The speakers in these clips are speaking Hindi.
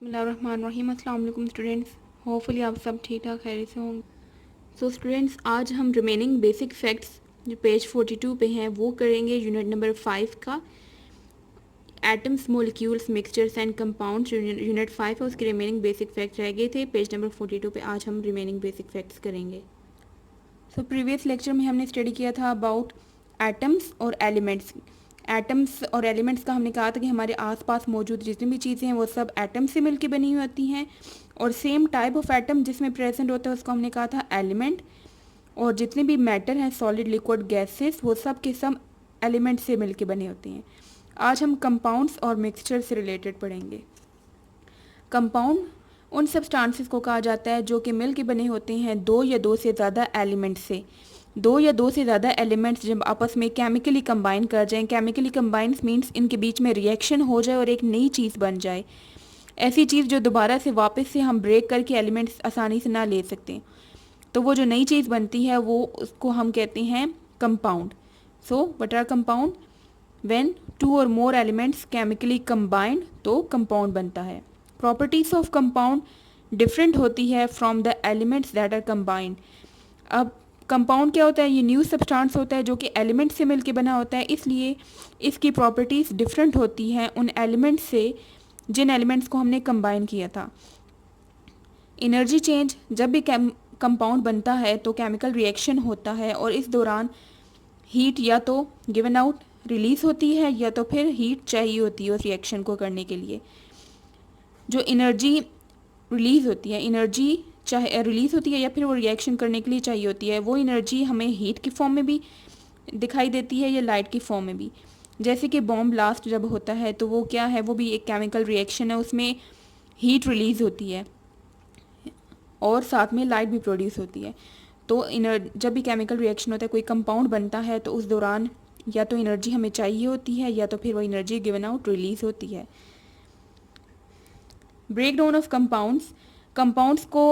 बिस्मिल्लाहिर्रहमानिर्रहीम। अस्सलाम वालेकुम स्टूडेंट्स, होपफुली आप सब ठीक ठाक खैरियत से होंगे। सो स्टूडेंट्स, आज हम रिमेनिंग बेसिक फैक्ट्स जो पेज 42 पे हैं वो करेंगे यूनिट नंबर 5 का। Atoms, molecules, mixtures and compounds unit 5 है, उसके रिमेनिंग बेसिक फैक्ट्स रह गए थे। पेज नंबर 42 पे आज हम रिमेनिंग बेसिक फैक्ट्स करेंगे। सो प्रीवियस लेक्चर में हमने स्टडी किया था अबाउट एटम्स और एलिमेंट्स। एटम्स और एलिमेंट्स का हमने कहा था कि हमारे आसपास मौजूद जितनी भी चीज़ें हैं वो सब एटम से मिलकर बनी हुई होती हैं, और सेम टाइप ऑफ एटम जिसमें प्रेजेंट होता है उसको हमने कहा था एलिमेंट। और जितने भी मैटर हैं, सॉलिड, लिक्विड, गैसेस, वो सब के सब एलिमेंट से मिलकर बने होते हैं। आज हम कंपाउंड्स और मिक्सचर से रिलेटेड पढ़ेंगे। कंपाउंड उन सब्सटेंसेस को कहा जाता है जो कि मिल के बने होते हैं दो या दो से ज़्यादा एलिमेंट्स से। दो या दो से ज़्यादा एलिमेंट्स जब आपस में केमिकली कंबाइन कर जाएं, केमिकली कंबाइंस मींस इनके बीच में रिएक्शन हो जाए और एक नई चीज़ बन जाए, ऐसी चीज़ जो दोबारा से वापस से हम ब्रेक करके एलिमेंट्स आसानी से ना ले सकते, तो वो जो नई चीज़ बनती है वो उसको हम कहते हैं compound. So what are compound? When two और मोर एलिमेंट्स केमिकली कंबाइंड तो कंपाउंड बनता है। प्रॉपर्टीज ऑफ कंपाउंड डिफरेंट होती है from the elements that are combined. अब कंपाउंड क्या होता है? ये न्यू सब्सटेंस होता है जो कि एलिमेंट से मिलकर बना होता है, इसलिए इसकी प्रॉपर्टीज़ डिफरेंट होती हैं उन एलिमेंट्स से जिन एलिमेंट्स को हमने कंबाइन किया था। एनर्जी चेंज, जब भी कंपाउंड बनता है तो केमिकल रिएक्शन होता है और इस दौरान हीट या तो गिवन आउट रिलीज होती है या तो फिर हीट चाहिए होती है उस रिएक्शन को करने के लिए। जो एनर्जी रिलीज होती है, एनर्जी चाहे रिलीज होती है या फिर वो रिएक्शन करने के लिए चाहिए होती है, वो एनर्जी हमें हीट की फॉर्म में भी दिखाई देती है या लाइट की फॉर्म में भी। जैसे कि बॉम्ब ब्लास्ट जब होता है तो वो क्या है, वो भी एक केमिकल रिएक्शन है, उसमें हीट रिलीज होती है और साथ में लाइट भी प्रोड्यूस होती है। तो जब भी केमिकल रिएक्शन होता है, कोई कंपाउंड बनता है, तो उस दौरान या तो एनर्जी हमें चाहिए होती है या तो फिर वो एनर्जी गिवन आउट रिलीज होती है। Break down of compounds, compounds को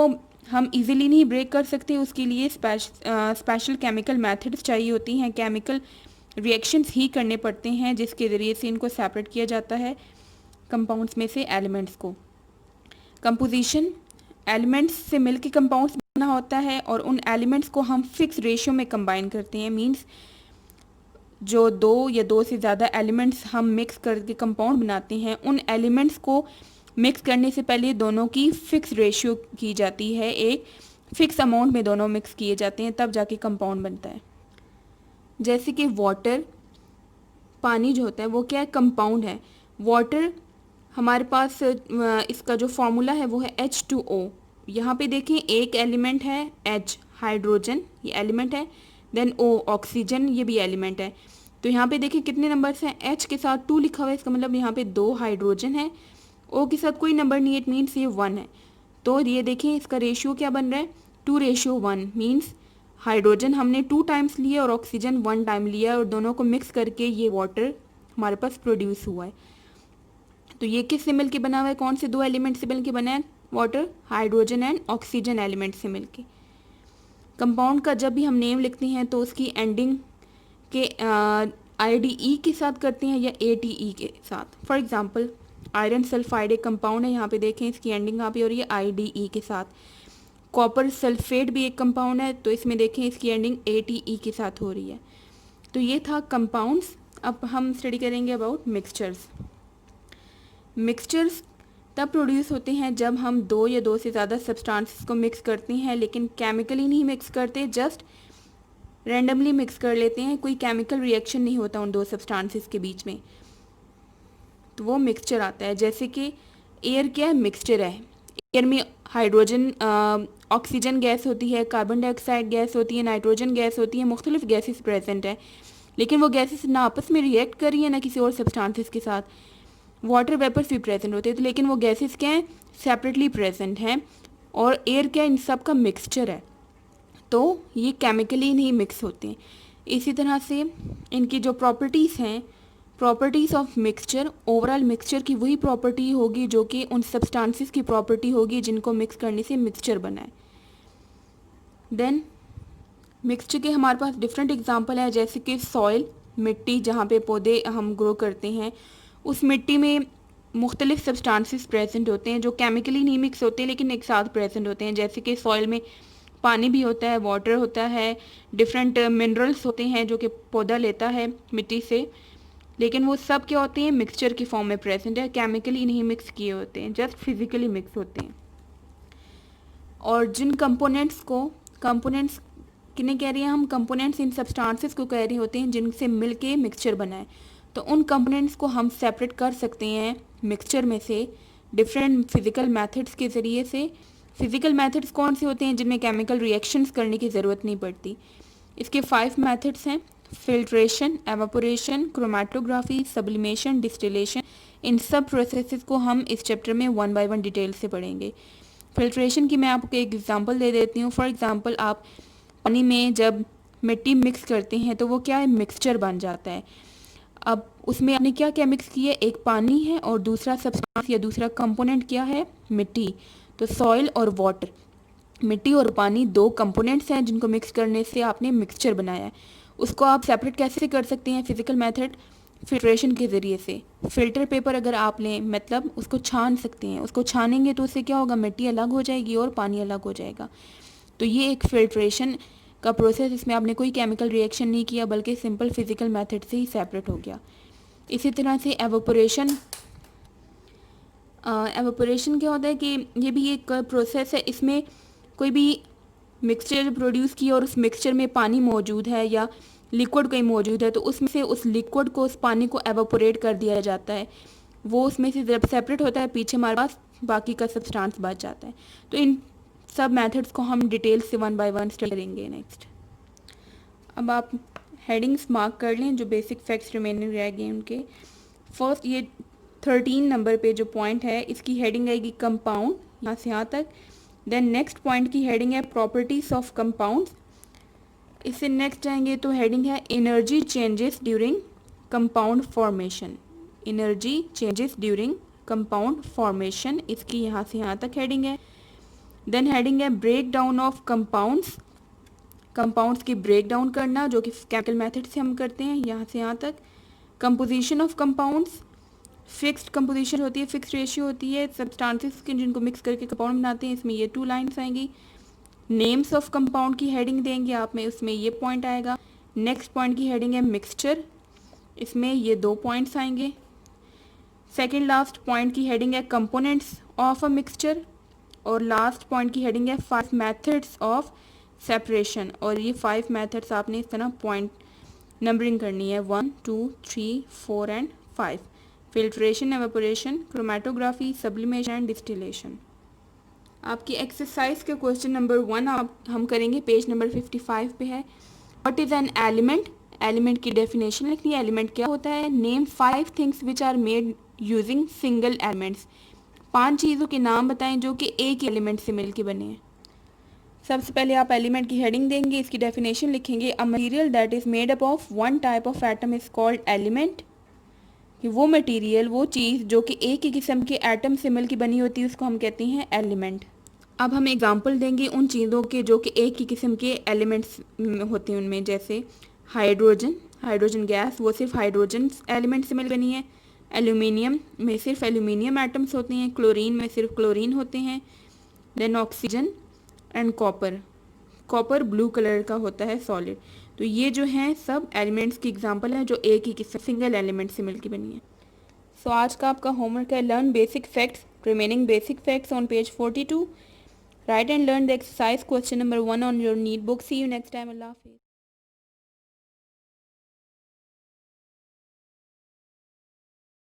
हम इजीली नहीं ब्रेक कर सकते, उसके लिए स्पेशल केमिकल मेथड्स चाहिए होती हैं, केमिकल रिएक्शंस ही करने पड़ते हैं जिसके ज़रिए से इनको सेपरेट किया जाता है कंपाउंड्स में से एलिमेंट्स को। कंपोजिशन, एलिमेंट्स से मिलकर कंपाउंड्स बना होता है और उन एलिमेंट्स को हम फिक्स रेशियो में कंबाइन करते हैं। मींस जो दो या दो से ज़्यादा एलिमेंट्स हम मिक्स करके कंपाउंड बनाते हैं, उन एलिमेंट्स को मिक्स करने से पहले दोनों की फिक्स रेशियो की जाती है, एक फिक्स अमाउंट में दोनों मिक्स किए जाते हैं, तब जाके कंपाउंड बनता है। जैसे कि वाटर, पानी जो होता है वो क्या है? कंपाउंड है। वाटर हमारे पास इसका जो फॉर्मूला है वो है H2O। यहाँ पे देखें एक एलिमेंट है H, हाइड्रोजन, ये एलिमेंट है, देन O, ऑक्सीजन, ये भी एलिमेंट है। तो यहाँ पे देखें कितने नंबर्स हैं, H के साथ 2 लिखा हुआ है, इसका मतलब यहाँ पे 2 हाइड्रोजन है, O के साथ कोई नंबर नहीं है, इट मीन्स ये 1 है। तो ये देखें इसका रेशियो क्या बन रहा है, 2:1, मीन्स हाइड्रोजन हमने 2 टाइम्स लिया और ऑक्सीजन 1 टाइम लिया और दोनों को मिक्स करके ये वाटर हमारे पास प्रोड्यूस हुआ है। तो ये किस से मिलके बना हुआ है? कौन से दो एलिमेंट से मिलके बना है? Water, hydrogen and oxygen element से मिलके। कंपाउंड का जब भी हम नेम लिखते हैं तो उसकी एंडिंग के IDE के साथ करते हैं या ATE के साथ। फॉर एग्जांपल आयरन सल्फाइड एक कंपाउंड है, यहाँ पे देखें इसकी एंडिंग यहाँ पे हो रही है IDE के साथ। कॉपर सल्फेट भी एक कंपाउंड है, तो इसमें देखें इसकी एंडिंग ATE के साथ हो रही है। तो ये था कंपाउंड्स। अब हम स्टडी करेंगे अबाउट मिक्सचर्स। मिक्सचर्स तब प्रोड्यूस होते हैं जब हम दो या दो से ज़्यादा सब्सटेंसेस को मिक्स करते हैं, लेकिन केमिकली नहीं मिक्स करते, जस्ट रैंडमली मिक्स कर लेते हैं, कोई केमिकल रिएक्शन नहीं होता उन दो सब्सटेंसेस के बीच में, तो वो मिक्सचर आता है। जैसे कि एयर क्या है? मिक्सचर है। एयर में हाइड्रोजन, ऑक्सीजन गैस होती है, कार्बन डाइऑक्साइड गैस होती है, नाइट्रोजन गैस होती है, मुख्तलिफ गैसेस प्रेजेंट है, लेकिन वो गैसेस ना आपस में रिएक्ट कर रही है ना किसी और सब्सटेंसेस के साथ। वाटर वेपर्स भी प्रेजेंट होते हैं, तो लेकिन वो गैसेस क्या हैं? सेपरेटली प्रेजेंट हैं। और एयर क्या है? इन सब का मिक्सचर है, तो ये केमिकली नहीं मिक्स होते हैं। इसी तरह से इनकी जो प्रॉपर्टीज़ हैं, properties of mixture, overall mixture की वही प्रॉपर्टी होगी जो कि उन सब्सटेंसेस की प्रॉपर्टी होगी जिनको मिक्स करने से मिक्सचर बना है। देन मिक्सचर के हमारे पास डिफरेंट एग्जांपल है, जैसे कि सॉइल, मिट्टी जहाँ पे पौधे हम ग्रो करते हैं, उस मिट्टी में मुख्तलिफ सब्सटेंसेस प्रेजेंट होते हैं जो केमिकली नहीं मिक्स होते लेकिन एक साथ प्रेजेंट होते हैं, जैसे कि सॉइल में पानी भी होता है, वाटर होता है, डिफरेंट मिनरल्स होते हैं जो कि पौधा लेता है मिट्टी से, लेकिन वो सब क्या होते हैं, मिक्सचर की फॉर्म में प्रेजेंट है, केमिकली नहीं मिक्स किए होते हैं, जस्ट फिजिकली मिक्स होते हैं। और जिन कंपोनेंट्स किन्हें कह रही हैं हम, कंपोनेंट्स इन सब्सटेंसेस को कह रहे होते हैं जिनसे मिलके मिक्सचर बना है। तो उन कंपोनेंट्स को हम सेपरेट कर सकते हैं मिक्सचर में से डिफरेंट फिजिकल मेथड्स के ज़रिए से। फिजिकल मेथड्स कौन से होते हैं, जिनमें केमिकल रिएक्शंस करने की ज़रूरत नहीं पड़ती। इसके 5 मेथड्स हैं, filtration, evaporation, chromatography, sublimation, distillation. इन सब प्रोसेसेस को हम इस चैप्टर में 1 बाय 1 डिटेल से पढ़ेंगे। फिल्ट्रेशन की मैं आपको एक एग्जांपल दे देती हूँ। फॉर एग्जांपल, आप पानी में जब मिट्टी मिक्स करते हैं तो वो क्या है, मिक्सचर बन जाता है। अब उसमें आपने क्या क्या मिक्स किया, एक पानी है और दूसरा सब्सटेंस या दूसरा कंपोनेंट क्या है, मिट्टी। तो सॉइल और वाटर, मिट्टी और पानी 2 कंपोनेंट्स हैं जिनको मिक्स करने से आपने मिक्सचर बनाया है। उसको आप सेपरेट कैसे कर सकते हैं, फिजिकल मेथड फिल्ट्रेशन के ज़रिए से। फ़िल्टर पेपर अगर आप लें, मतलब उसको छान सकते हैं, उसको छानेंगे तो उससे क्या होगा, मिट्टी अलग हो जाएगी और पानी अलग हो जाएगा। तो ये एक फिल्ट्रेशन का प्रोसेस, इसमें आपने कोई केमिकल रिएक्शन नहीं किया बल्कि सिंपल फिजिकल मेथड से ही सेपरेट हो गया। इसी तरह से एवापोरेशन क्या होता है कि ये भी एक प्रोसेस है। इसमें कोई भी मिक्सचर प्रोड्यूस किया और उस मिक्सचर में पानी मौजूद है या लिक्विड कोई मौजूद है, तो उसमें से उस लिक्विड को, उस पानी को एवापोरेट कर दिया जाता है। वो उसमें से जब सेपरेट होता है, पीछे हमारे पास बाकी का सब्सटेंस बच जाता है। तो इन सब मेथड्स को हम डिटेल से 1 बाय 1 स्टडी करेंगे नेक्स्ट। अब आप हेडिंग्स मार्क कर लें जो बेसिक फैक्ट्स रिमेनिंग रह गए उनके। फर्स्ट, ये 13 नंबर पे जो पॉइंट है इसकी हेडिंग आएगी कंपाउंड, यहाँ से यहाँ तक। देन नेक्स्ट पॉइंट की हेडिंग है प्रॉपर्टीज ऑफ कंपाउंड्स। इससे नेक्स्ट जाएंगे तो हेडिंग है energy changes during compound formation. Energy changes during compound formation, इसकी यहाँ से यहाँ तक हेडिंग है। देन हेडिंग है break down of compounds, compounds की ब्रेक डाउन करना जो कि केमिकल मेथड से हम करते हैं, यहाँ से यहाँ तक। Composition of compounds, fixed composition होती है, फिक्स्ड रेशियो होती है सब्सटेंसेस की जिनको मिक्स करके कंपाउंड बनाते हैं, इसमें ये 2 लाइन्स आएंगी। नेम्स ऑफ कंपाउंड की हेडिंग देंगे आप में, उसमें ये पॉइंट आएगा। नेक्स्ट पॉइंट की हेडिंग है मिक्सचर, इसमें ये 2 पॉइंट्स आएंगे। सेकेंड लास्ट पॉइंट की हेडिंग है कंपोनेंट्स ऑफ अ मिक्सचर, और लास्ट पॉइंट की हेडिंग है 5 मेथड्स ऑफ सेपरेशन। और ये 5 मेथड्स आपने इस तरह पॉइंट नंबरिंग करनी है, 1 2 3 4 and 5। Filtration, evaporation, chromatography, sublimation and distillation. आपकी एक्सरसाइज के क्वेश्चन नंबर 1 हम करेंगे, पेज नंबर 55 पे है। What is an element, element की डेफिनेशन लिखनी है। एलिमेंट क्या होता है, name 5 things which are made using single elements. 5 चीज़ों के नाम बताएं जो कि एक ही एलिमेंट से मिलकर बने हैं। सबसे पहले आप एलिमेंट की हेडिंग देंगे, इसकी डेफिनेशन लिखेंगे। A material that is made up of 1 type of atom is called element. कि वो मटेरियल, वो चीज़ जो कि एक ही किस्म के एटम से मिलकर बनी होती है उसको हम कहते हैं एलिमेंट। अब हम एग्जांपल देंगे उन चीज़ों के जो कि एक ही किस्म के एलिमेंट्स होते हैं उनमें, जैसे हाइड्रोजन गैस, वो सिर्फ हाइड्रोजन एलिमेंट से मिल बनी है। एल्यूमिनियम में सिर्फ एल्यूमिनियम एटम्स होते हैं। क्लोरीन में सिर्फ क्लोरीन होते हैं। Then oxygen and copper blue colour का होता है सॉलिड। तो ये जो हैं सब एलिमेंट्स की एग्जांपल हैं जो एक ही किस्म सिंगल एलिमेंट से मिलकर बनी है। सो आज का आपका होमवर्क है learn basic facts, remaining basic facts on page 42. Write and learn the exercise question number 1 on your need book. See you next time. Allah Hafiz.